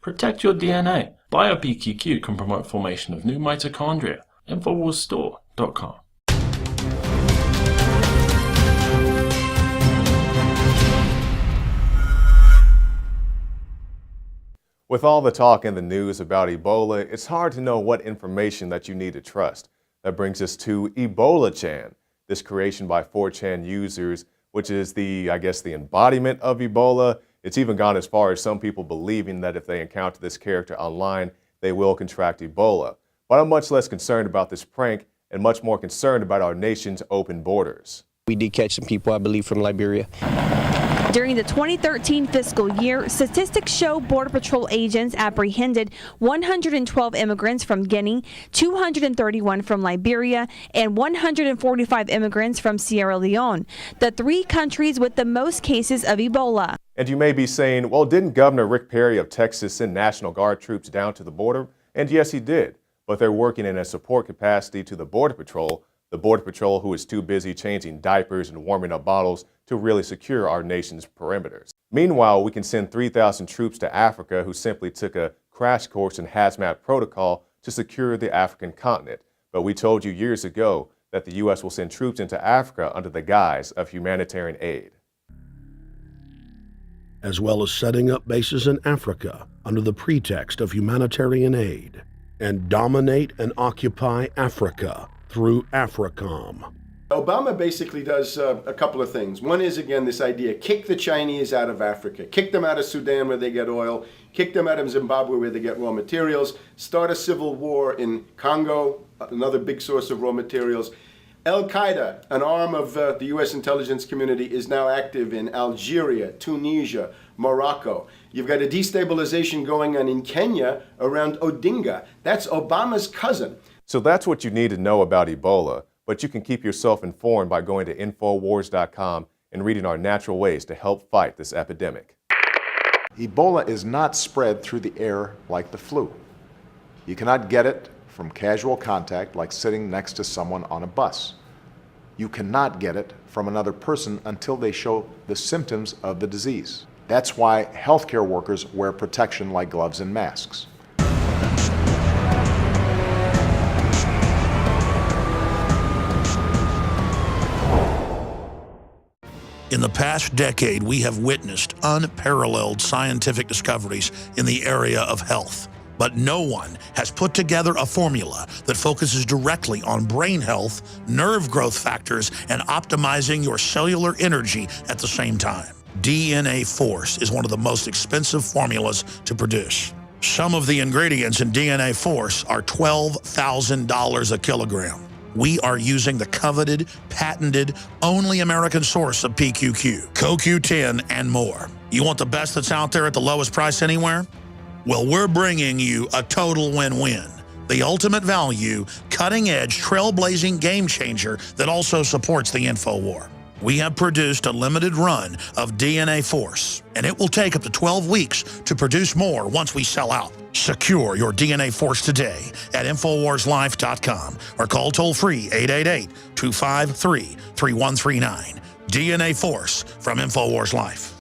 Protect your DNA. BioPQQ can promote formation of new mitochondria. Infowarsstore.com. With all the talk in the news about Ebola, it's hard to know what information that you need to trust. That brings us to Ebola Chan, this creation by 4chan users, which is the embodiment of Ebola. It's even gone as far as some people believing that if they encounter this character online, they will contract Ebola. But I'm much less concerned about this prank and much more concerned about our nation's open borders. We did catch some people, I believe, from Liberia. During the 2013 fiscal year, statistics show Border Patrol agents apprehended 112 immigrants from Guinea, 231 from Liberia, and 145 immigrants from Sierra Leone, the three countries with the most cases of Ebola. And you may be saying, well, didn't Governor Rick Perry of Texas send National Guard troops down to the border? And yes, he did. But they're working in a support capacity to the Border Patrol who is too busy changing diapers and warming up bottles to really secure our nation's perimeters. Meanwhile, we can send 3,000 troops to Africa who simply took a crash course in hazmat protocol to secure the African continent. But we told you years ago that the U.S. will send troops into Africa under the guise of humanitarian aid. As well as setting up bases in Africa under the pretext of humanitarian aid, and dominate and occupy Africa through AFRICOM. Obama basically does a couple of things. One is, again, this idea, kick the Chinese out of Africa, kick them out of Sudan where they get oil, kick them out of Zimbabwe where they get raw materials, start a civil war in Congo, another big source of raw materials. Al-Qaeda, an arm of the U.S. intelligence community, is now active in Algeria, Tunisia, Morocco. You've got a destabilization going on in Kenya around Odinga. That's Obama's cousin. So that's what you need to know about Ebola, but you can keep yourself informed by going to Infowars.com and reading our natural ways to help fight this epidemic. Ebola is not spread through the air like the flu. You cannot get it from casual contact like sitting next to someone on a bus. You cannot get it from another person until they show the symptoms of the disease. That's why healthcare workers wear protection like gloves and masks. In the past decade, we have witnessed unparalleled scientific discoveries in the area of health. But no one has put together a formula that focuses directly on brain health, nerve growth factors, and optimizing your cellular energy at the same time. DNA Force is one of the most expensive formulas to produce. Some of the ingredients in DNA Force are $12,000 a kilogram. We are using the coveted, patented, only American source of PQQ, CoQ10, and more. You want the best that's out there at the lowest price anywhere? Well, we're bringing you a total win-win. The ultimate value, cutting-edge, trailblazing game changer that also supports the InfoWar. We have produced a limited run of DNA Force, and it will take up to 12 weeks to produce more once we sell out. Secure your DNA Force today at InfoWarsLife.com or call toll-free 888-253-3139. DNA Force from InfoWars Life.